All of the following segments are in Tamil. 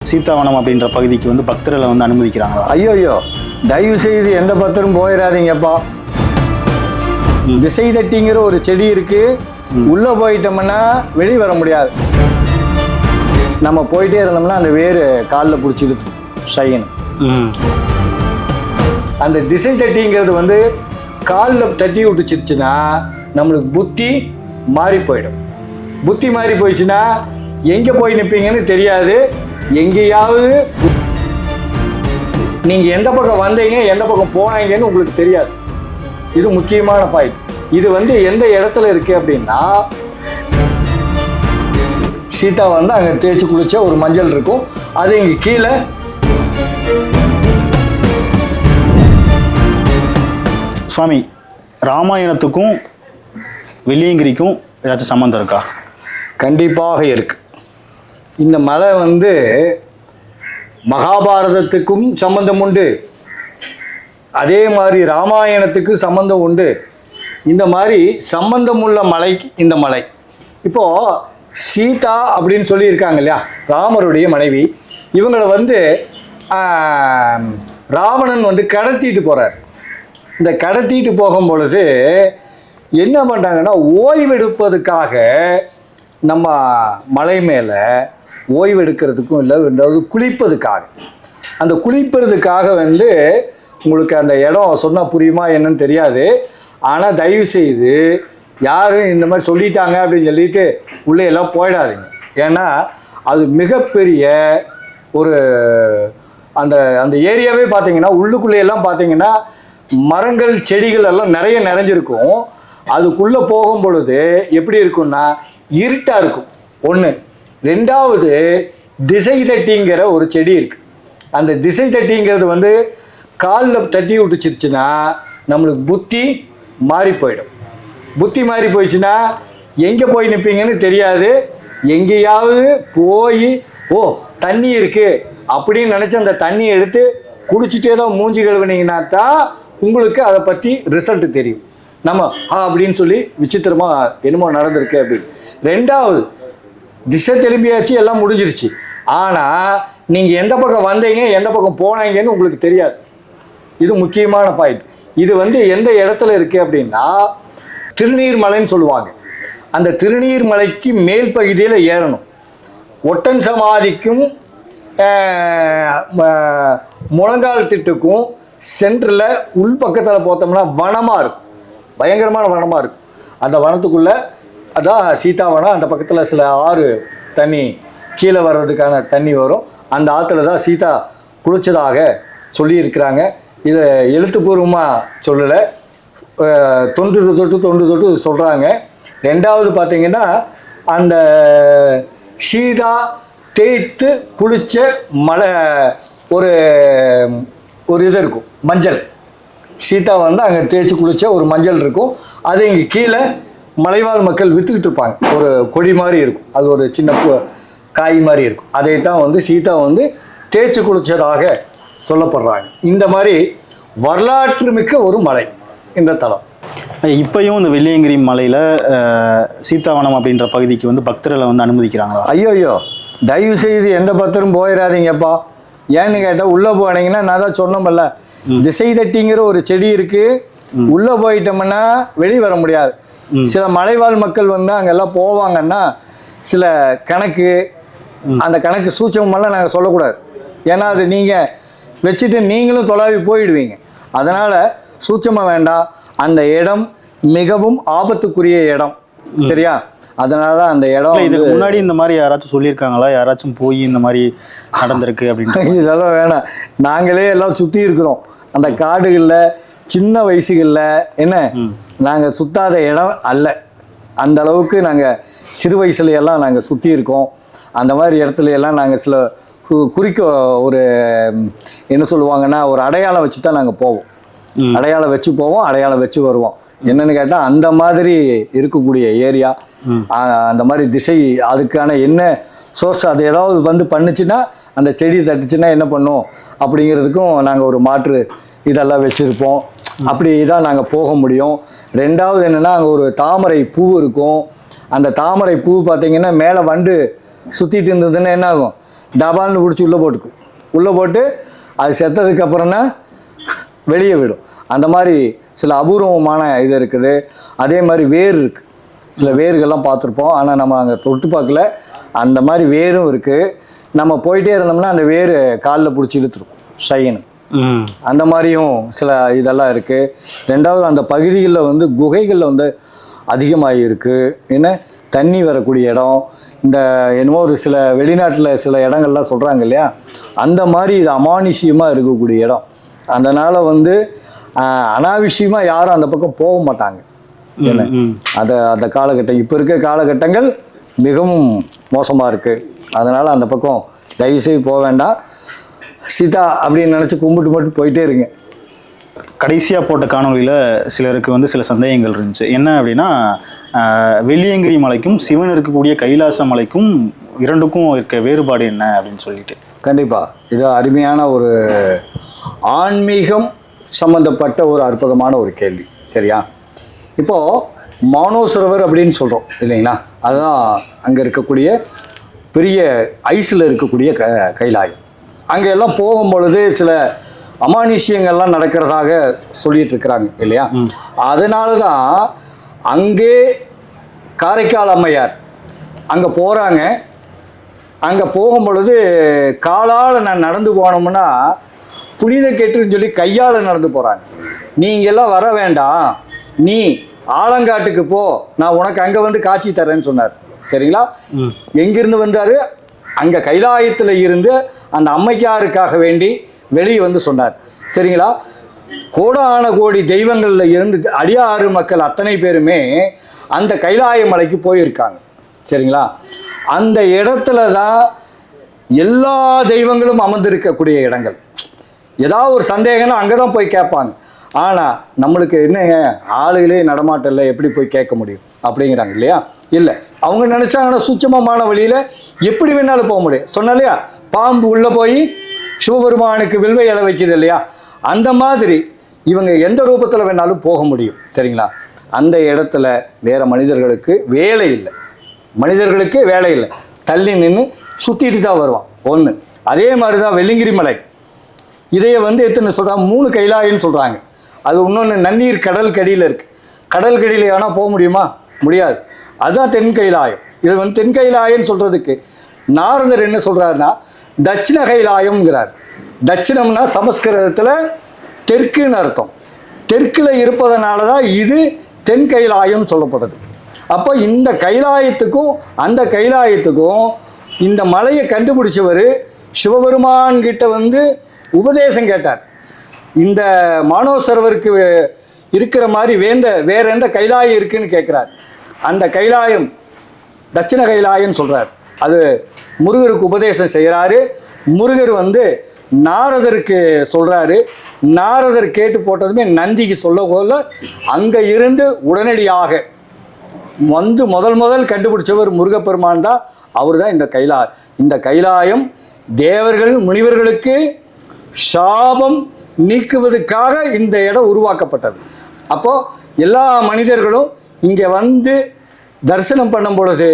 சீதாவனம் அப்படின்ற பகுதிக்கு வந்து பக்தர்களை வந்து அனுமதிக்கிறாங்க. ஐயோ தயவு செய்து எந்த பக்தரும் போயிடாதீங்கப்பா. திசை தட்டிங்கிற ஒரு செடி இருக்கு, உள்ள போயிட்டோம்னா வெளியே வர முடியாது. நம்ம போயிட்டே இருந்தோம்னா அந்த வேறு காலில் பிடிச்சி இழுத்து செய்யணும். அந்த திசை தட்டிங்கிறது வந்து காலில் தட்டி விட்டுச்சிருச்சுன்னா நம்மளுக்கு புத்தி மாறி போயிடும். புத்தி மாறி போயிடுச்சுன்னா எங்கே போய் நிற்பீங்கன்னு தெரியாது. எங்கேயாவது நீங்கள் எந்த பக்கம் வந்தீங்க எந்த பக்கம் போனீங்கன்னு உங்களுக்கு தெரியாது. இது முக்கியமான பாயிண்ட். இது வந்து எந்த இடத்துல இருக்கு அப்படின்னா, சீதா வந்து அங்கே தேய்ச்சி குளிச்ச ஒரு மஞ்சள் இருக்கும், அது இங்கே கீழே. சுவாமி, ராமாயணத்துக்கும் வெள்ளியங்கிரிக்கும் ஏதாச்சும் சம்மந்தம் இருக்கா? கண்டிப்பாக இருக்கு. இந்த மலை வந்து மகாபாரதத்துக்கும் சம்பந்தம் உண்டு, அதே மாதிரி ராமாயணத்துக்கு சம்பந்தம் உண்டு. இந்த மாதிரி சம்பந்தம் உள்ள மலை இந்த மலை. இப்போது சீதா அப்படின்னு சொல்லியிருக்காங்க இல்லையா, ராமருடைய மனைவி. இவங்களை வந்து ராவணன் வந்து கடத்திட்டு போகிறார். இந்த கடத்திட்டு போகும் பொழுது என்ன பண்ணுறாங்கன்னா, ஓய்வெடுப்பதுக்காக நம்ம மலை மேலே ஓய்வெடுக்கிறதுக்கும் இல்லை, ரெண்டாவது குளிப்பதுக்காக. அந்த குளிப்பதுக்காக வந்து உங்களுக்கு அந்த இடம் சொன்னால் புரியுமா என்னன்னு தெரியாது. ஆனால் தயவு செய்து யாரும் இந்த மாதிரி சொல்லிட்டாங்க அப்படின்னு சொல்லிட்டு உள்ளே எல்லாம் போயிடாதீங்க. ஏன்னா அது மிகப்பெரிய ஒரு அந்த அந்த ஏரியாவே பார்த்தீங்கன்னா, உள்ளுக்குள்ளேயெல்லாம் பார்த்தீங்கன்னா மரங்கள் செடிகள் எல்லாம் நிறைய நிறைஞ்சிருக்கும். அதுக்குள்ளே போகும் பொழுது எப்படி இருக்குன்னா இருட்டாக இருக்கும் ஒன்று. ரெண்டாவது திசை தட்டிங்கிற ஒரு செடி இருக்குது. அந்த திசை தட்டிங்கிறது வந்து காலில் தட்டி விட்டுச்சிருச்சுன்னா நம்மளுக்கு புத்தி மாறி போயிடும். புத்தி மாறி போயிடுச்சுன்னா எங்கே போய் நிற்பீங்கன்னு தெரியாது. எங்கேயாவது போய் தண்ணி இருக்குது அப்படின்னு நினச்சி அந்த தண்ணியை எடுத்து குடிச்சிட்டே தான் மூஞ்சி கழுவினீங்கன்னா தான் உங்களுக்கு அதை பற்றி ரிசல்ட் தெரியும். நம்ம அப்படின்னு சொல்லி விசித்திரமாக என்னமோ நடந்திருக்கு அப்படின்னு. ரெண்டாவது, திசை திரும்பியாச்சு, எல்லாம் முடிஞ்சிருச்சு. ஆனால் நீங்கள் எந்த பக்கம் வந்தீங்க எந்த பக்கம் போனீங்கன்னு உங்களுக்கு தெரியாது. இது முக்கியமான பாயிண்ட். இது வந்து எந்த இடத்துல இருக்குது அப்படின்னா, திருநீர்மலைன்னு சொல்லுவாங்க. அந்த திருநீர்மலைக்கு மேல் பகுதியில் ஏறணும். ஒட்டன் சமாதிக்கும் முழங்கால் திட்டுக்கும் சென்டரில் உள்பக்கத்தில் பார்த்தோம்னா வனமாக இருக்கும், பயங்கரமான வனமாக இருக்கும். அந்த வனத்துக்குள்ளே அதான் சீதாவனம். அந்த பக்கத்தில் சில ஆறு தண்ணி கீழே வர்றதுக்கான தண்ணி வரும். அந்த ஆற்றுல தான் சீதா குளித்ததாக சொல்லியிருக்கிறாங்க. இதை எழுத்துப்பூர்வமாக சொல்லலை, தொன்று தொட்டு சொல்கிறாங்க. ரெண்டாவது பார்த்திங்கன்னா, அந்த சீதா தேய்த்து குளித்த மலை ஒரு இது இருக்கும், மஞ்சள். சீதா வந்து அங்கே தேய்ச்சி குளிச்ச ஒரு மஞ்சள் இருக்கும். அது இங்கே கீழே மலைவாழ் மக்கள் விற்றுக்கிட்டு இருப்பாங்க. ஒரு கொடி மாதிரி இருக்கும், அது ஒரு சின்ன காய் மாதிரி இருக்கும். அதை தான் வந்து சீதா வந்து தேய்ச்சி குளித்ததாக சொல்லப்படுறாங்க. இந்த மாதிரி வரலாற்று மிக்க ஒரு மலை இந்த தலம். இப்பயும் இந்த வெள்ளியங்கிரி மலையில் சீதாவனம் அப்படின்ற பகுதிக்கு வந்து பக்தர்களை வந்து அனுமதிக்கிறாங்களா? ஐயோ தயவு செய்து எந்த பக்தரும் போயிடாதீங்கப்பா. ஏன்னு கேட்டால் உள்ளே போனீங்கன்னா, நான் தான் சொன்னோம்ல, திசை தட்டிங்கிற ஒரு செடி இருக்கு, உள்ளே போயிட்டோம்னா வெளியே வர முடியாது. சில மலைவாழ் மக்கள் வந்து அங்கெல்லாம் போவாங்கன்னா சில கணக்கு, அந்த கணக்கு சூட்சமெல்லாம் நாங்கள் சொல்லக்கூடாது. ஏன்னா அது நீங்கள் வச்சுட்டு நீங்களும் தொலைவி போயிடுவீங்க. அதனால் சூட்சமாக வேண்டாம். அந்த இடம் மிகவும் ஆபத்துக்குரிய இடம், சரியா? அதனால அந்த இடம் இதுக்கு முன்னாடி இந்த மாதிரி யாராச்சும் சொல்லியிருக்காங்களா? யாராச்சும் போய் இந்த மாதிரி நடந்திருக்கு அப்படின்னு? இதெல்லாம் வேணாம். நாங்களே எல்லாம் சுற்றி இருக்கிறோம் அந்த காடுகளில். சின்ன வயசுகளில் என்ன நாங்கள் சுத்தாத இடம் அல்ல. அந்த அளவுக்கு நாங்கள் சிறு வயசுலையெல்லாம் நாங்கள் சுற்றி இருக்கோம். அந்த மாதிரி இடத்துல எல்லாம் நாங்கள் சில குறிக்க ஒரு என்ன சொல்லுவாங்கன்னா, ஒரு அடையாளம் வச்சு தான் நாங்கள் போவோம். அடையாளம் வச்சு போவோம், அடையாளம் வச்சு வருவோம். என்னன்னு கேட்டால் அந்த மாதிரி இருக்கக்கூடிய ஏரியா, அந்த மாதிரி திசை, அதுக்கான என்ன சோர்ஸ், அது ஏதாவது வந்து பண்ணுச்சுன்னா, அந்த செடி தட்டுச்சுன்னா என்ன பண்ணும் அப்படிங்கிறதுக்கும் நாங்கள் ஒரு மாற்று இதெல்லாம் வச்சுருப்போம். அப்படி தான் நாங்கள் போக முடியும். ரெண்டாவது என்னென்னா, அங்கே ஒரு தாமரை பூ இருக்கும். அந்த தாமரை பூ பார்த்திங்கன்னா மேலே வண்டு சுற்றிட்டு இருந்ததுன்னா என்ன ஆகும், டபால்னு பிடிச்சி உள்ளே போட்டுக்கும். உள்ளே போட்டு அது செத்ததுக்கு அப்புறம் தான் வெளியே விடும். அந்த மாதிரி சில அபூர்வமான இது இருக்குது. அதே மாதிரி வேர் இருக்குது. சில வேர்கள்லாம் பார்த்துருப்போம், ஆனால் நம்ம அங்கே தொட்டு பார்க்கல. அந்த மாதிரி வேரும் இருக்குது. நம்ம போயிட்டே இருந்தோம்னா அந்த வேர் காலில் பிடிச்சி இழுத்துருக்கும் ஷைனு. அந்த மாதிரியும் சில இதெல்லாம் இருக்குது. ரெண்டாவது அந்த பகுதிகளில் வந்து குகைகளில் வந்து அதிகமாக இருக்குது. என்ன தண்ணி வரக்கூடிய இடம், இந்த என்னமோ ஒரு சில வெளிநாட்டில் சில இடங்கள்லாம் சொல்கிறாங்க இல்லையா, அந்த மாதிரி இது அமானுஷ்யமாக இருக்கக்கூடிய இடம். அதனால் வந்து அனாவசியமாக யாரும் அந்த பக்கம் போக மாட்டாங்க. என்ன அந்த காலகட்டம், இப்போ இருக்க காலகட்டங்கள் மிகவும் மோசமாக இருக்குது. அதனால் அந்த பக்கம் தயவுசெய்து போக வேண்டாம். சீதா அப்படின்னு நினச்சி கும்பிட்டு மட்டும் போயிட்டே இருங்க. கடைசியாக போட்ட காணொலியில் சிலருக்கு வந்து சில சந்தேகங்கள் இருந்துச்சு. என்ன அப்படின்னா, வெள்ளியங்கிரி மலைக்கும் சிவன் இருக்கக்கூடிய கைலாச மலைக்கும் இரண்டுக்கும் இருக்க வேறுபாடு என்ன அப்படின்னு சொல்லிட்டு. கண்டிப்பாக இது அருமையான ஒரு ஆன்மீகம் சம்மந்தப்பட்ட ஒரு அற்புதமான ஒரு கேள்வி. சரியா? இப்போது மானோசரோவர் அப்படின்னு சொல்கிறோம் இல்லைங்களா, அதுதான் அங்கே இருக்கக்கூடிய பெரிய ஐஸில் இருக்கக்கூடிய கைலாயம். அங்கே எல்லாம் போகும்பொழுது சில அமானுஷ்யங்கள்லாம் நடக்கிறதாக சொல்லிட்டு இருக்கிறாங்க இல்லையா. அதனால தான் அங்கே காரைக்கால் அம்மையார் அங்கே போகிறாங்க. அங்கே போகும் பொழுது காலால் நான் நடந்து போனோம்னா புனித கெட்டுன்னு சொல்லி கையால் நடந்து போகிறாங்க. நீங்கள்லாம் வர வேண்டாம், நீ ஆலங்காட்டுக்கு போ, நான் உனக்கு அங்கே வந்து காட்சி தரேன்னு சொன்னார். சரிங்களா? எங்கிருந்து வந்தார்? அங்கே கைலாயத்தில் இருந்து அந்த அம்மைக்காருக்காக வேண்டி வெளியே வந்து சொன்னார். சரிங்களா? கோடான கோடி தெய்வங்களில் இருந்து அடியாறு மக்கள் அத்தனை பேருமே அந்த கைலாய மலைக்கு போயிருக்காங்க. சரிங்களா? அந்த இடத்துல தான் எல்லா தெய்வங்களும் அமர்ந்திருக்கக்கூடிய இடங்கள். ஏதாவது ஒரு சந்தேகம்னா அங்கே தான் போய் கேட்பாங்க. ஆனால் நம்மளுக்கு என்ன ஆளுகளே நடமாட்டல, எப்படி போய் கேட்க முடியும் அப்படிங்கிறாங்க இல்லையா. இல்லை, அவங்க நினச்சாங்கன்னா சுச்சமமான வழியில் எப்படி வேணாலும் போக முடியும். சொன்ன இல்லையா, பாம்பு உள்ளே போய் சிவபெருமானுக்கு வில்வை இலை வைக்கிது இல்லையா, அந்த மாதிரி இவங்க எந்த ரூபத்தில் வேணாலும் போக முடியும். சரிங்களா? அந்த இடத்துல வேறு மனிதர்களுக்கு வேலை இல்லை. மனிதர்களுக்கு வேலை இல்லை, தள்ளி நின்று சுற்றிட்டு தான் வருவான் ஒன்று. அதே மாதிரி தான் வெள்ளியங்கிரி மலை. இதையே வந்து எத்தனை சொல்கிறாங்க, 3 கைலாயம்னு சொல்கிறாங்க. அது இன்னொன்று நன்னீர் கடல் கடியில் இருக்குது. கடல் கடியில் வேணால் போக முடியுமா? முடியாது. அதுதான் தென் கைலாயம். இது வந்து தென் கைலாயம்னு சொல்கிறதுக்கு நாரதர் என்ன சொல்கிறாருன்னா தட்சிண கைலாயம்ங்கிறார். தட்சிணம்னா சமஸ்கிருதத்தில் தெற்குன்னு அர்த்தம். தெற்கில் இருப்பதனால தான் இது தென் கைலாயம் சொல்லப்படுது. அப்போ இந்த கைலாயத்துக்கும் அந்த கைலாயத்துக்கும் இந்த மலையை கண்டுபிடிச்சவர் சிவபெருமான் கிட்ட வந்து உபதேசம் கேட்டார். இந்த மானோசரோவருக்கு இருக்கிற மாதிரி வேற எந்த கைலாயம் இருக்குன்னு கேட்குறார். அந்த கைலாயம் தட்சிண கைலாயம் சொல்கிறார். அது முருகருக்கு உபதேசம் செய்கிறாரு. முருகர் வந்து நாரதருக்கு சொல்கிறாரு. நாரதர் கேட்டு போட்டதுமே நந்திக்கு சொல்ல போல அங்கே இருந்து உடனடியாக வந்து முதல் கண்டுபிடிச்சவர் முருகப்பெருமான் தான். அவர் தான் இந்த கைலாயம் தேவர்கள் முனிவர்களுக்கு சாபம் நீக்குவதற்காக இந்த இடம் உருவாக்கப்பட்டது. அப்போது எல்லா மனிதர்களும் இங்கே வந்து தரிசனம் பண்ணும் பொழுது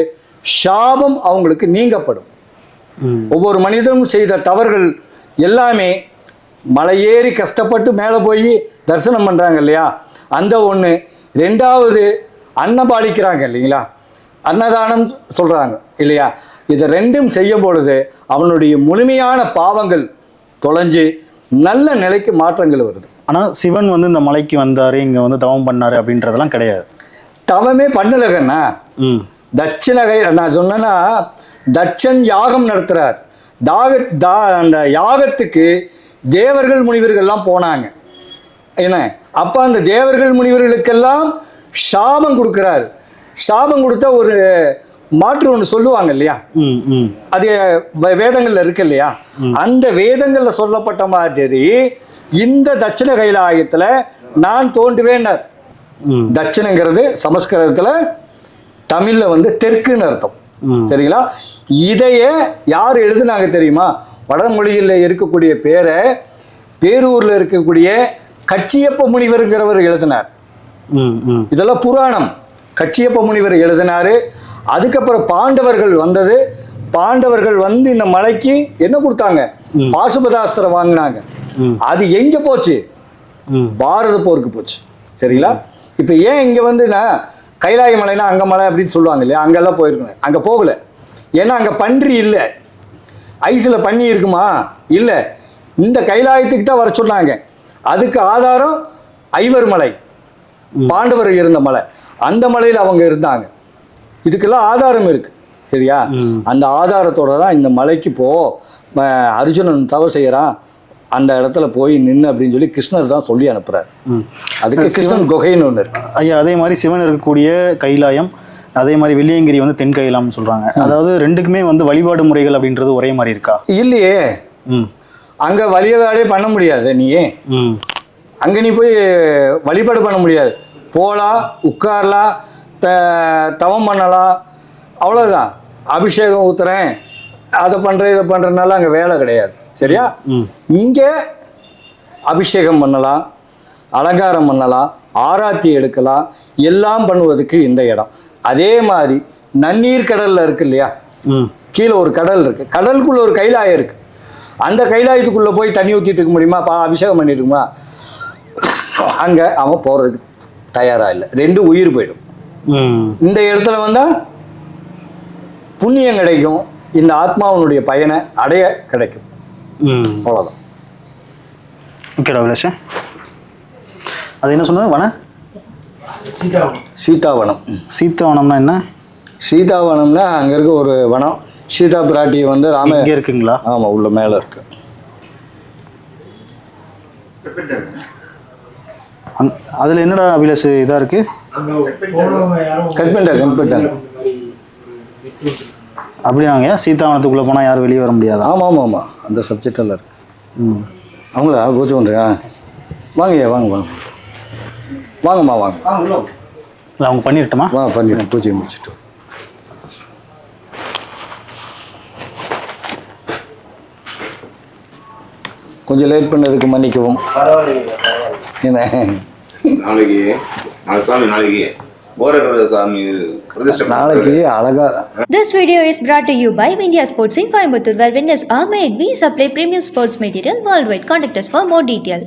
சாபம் அவங்களுக்கு நீங்கப்படும். ஒவ்வொரு மனிதனும் செய்த தவறுகள் எல்லாமே மலையேறி கஷ்டப்பட்டு மேலே போய் தரிசனம் பண்ணுறாங்க இல்லையா, அந்த ஒன்று. ரெண்டாவது அன்னபாலிக்கிறாங்க இல்லைங்களா, அன்னதானம் சொல்கிறாங்க இல்லையா. இதை ரெண்டும் செய்யும் பொழுது அவனுடைய முழுமையான பாவங்கள் தொலைஞ்சு நல்ல நிலைக்கு மாற்றங்கள் வருது. ஆனால் சிவன் வந்து இந்த மலைக்கு வந்தார், இங்கே வந்து தவம் பண்ணார் அப்படின்றதெல்லாம் கிடையாது. தவமே பண்ணலகண்ணா. தட்சிணகை நான் சொன்னேன்னா தட்சன் யாகம் நடத்துகிறார். அந்த யாகத்துக்கு தேவர்கள் முனிவர்கள்லாம் போனாங்க. என்ன, அப்போ அந்த தேவர்கள் முனிவர்களுக்கெல்லாம் சாபம் கொடுக்குறாரு. சாபம் கொடுத்தா ஒரு மாற்று ஒன்று சொல்லுவாங்க இல்லையா, அது வேதங்கள்ல இருக்கு இல்லையா. அந்த வேதங்கள்ல சொல்லப்பட்ட மாதிரி இந்த தட்சிண கைலாயத்தில் நான் தோன்றுவேன்னார். தட்சிணங்கிறது சமஸ்கிருதத்தில் தமிழில் வந்து தெற்குன்னு அர்த்தம். சரிங்களா? இதைய யார் எழுதுனாங்க தெரியுமா? வடமொழியில் இருக்கக்கூடிய பேரை பேரூரில் இருக்கக்கூடிய கச்சியப்ப முனிவருங்கிறவர் எழுதினார். இதெல்லாம் புராணம். கச்சியப்ப முனிவர் எழுதினாரு. அதுக்கப்புறம் பாண்டவர்கள் வந்தது. பாண்டவர்கள் வந்து இந்த மலைக்கு என்ன கொடுத்தாங்க? பாசுபதாஸ்திரம் வாங்கினாங்க. அது எங்க போச்சு? பாரத போருக்கு போச்சு. சரிங்களா? இப்போ ஏன் இங்கே வந்து நான் கைலாய மலைனா அங்கே மலை அப்படின்னு சொல்லுவாங்க இல்லையா, அங்கெல்லாம் போயிருக்கேன். அங்கே போகல. ஏன்னா அங்கே பன்றி இல்லை. ஐஸில் பன்றி இருக்குமா? இல்லை. இந்த கைலாயத்துக்கு தான் வர சொன்னாங்க. அதுக்கு ஆதாரம் ஐவர் மலை, பாண்டவர் இருந்த மலை. அந்த மலையில் அவங்க இருந்தாங்க. இதுக்கெல்லாம் ஆதாரம் இருக்கு. சரியா? அந்த ஆதாரத்தோட தான் இந்த மலைக்கு அர்ஜுனன் தவ செய்யறான், அந்த இடத்துல போய் நின்று அப்படின்னு சொல்லி கிருஷ்ணர் தான் சொல்லி அனுப்புறாரு. அதுக்கு கிருஷ்ணன் குகைன்னு ஒன்று இருக்கு. ஐயா, அதே மாதிரி சிவன் இருக்கக்கூடிய கைலாயம், அதே மாதிரி வெள்ளியங்கிரி வந்து தென் கைலாயம்னு சொல்றாங்க. அதாவது ரெண்டுக்குமே வந்து வழிபாடு முறைகள் அப்படின்றது ஒரே மாதிரி இருக்கா? இல்லையே. அங்க வழிபாடே பண்ண முடியாது. அங்க நீ போய் வழிபாடு பண்ண முடியாது. போகலாம், உட்காரலாம், தவம் பண்ணலாம், அவ்வளோதான். அபிஷேகம் ஊத்துறேன், அதை பண்றேன், இதை பண்றதுனால அங்கே வேலை கிடையாது. சரியா? இங்கே அபிஷேகம் பண்ணலாம், அலங்காரம் பண்ணலாம், ஆராத்தி எடுக்கலாம், எல்லாம் பண்ணுவதுக்கு இந்த இடம். அதே மாதிரி நன்னீர் கடல்ல இருக்கு இல்லையா, கீழே ஒரு கடல் இருக்கு, கடலுக்குள்ள ஒரு கைலாயம் இருக்கு. அந்த கைலாயத்துக்குள்ள போய் தண்ணி ஊற்றிட்டு இருக்க முடியுமா? அபிஷேகம் பண்ணிட்டு இருக்குமா? அங்க அவன் போறதுக்கு தயாரா இல்லை. 2 உயிர் போயிடும். இந்த இடத்துல வந்தா புண்ணியம் கிடைக்கும், இந்த ஆத்மாவனுடைய பயனை அடைய கிடைக்கும். அவ்வளோதான். ஓகேடா விலாஷ். அது என்ன சொன்னது? சீதாவனம். சீதாவனம்னா என்ன? சீதாவனம்னா அங்கே இருக்க ஒரு வனம். சீதா பிராட்டி வந்து ராம இங்கே இருக்குங்களா? ஆமாம், உள்ள மேலே இருக்கு. அதில் என்னடா அபிலாஷ் இதாக இருக்கு? கட் பண்ணிட்டாங்க. அப்படியாங்க? சீதாவனத்துக்குள்ளே போனால் யாரும் வெளியே வர முடியாது? ஆமாம், அந்த சப்ஜெக்ட் எல்லாம் இருக்கு. அவங்களா பூஜை பண்ணுறியா? வாங்கய்யா, வாங்கம்மா. அவங்க பண்ணிடட்டுமா? பண்ணிட்டு பூஜையை முடிச்சுட்டு. கொஞ்சம் லேட் பண்ணதுக்கு மன்னிக்கவும். என்ன நாளைக்கு அழகா. This video is brought to you by India Sports in Coimbatore, where winners are made. We supply premium sports material worldwide. Contact us for more detail.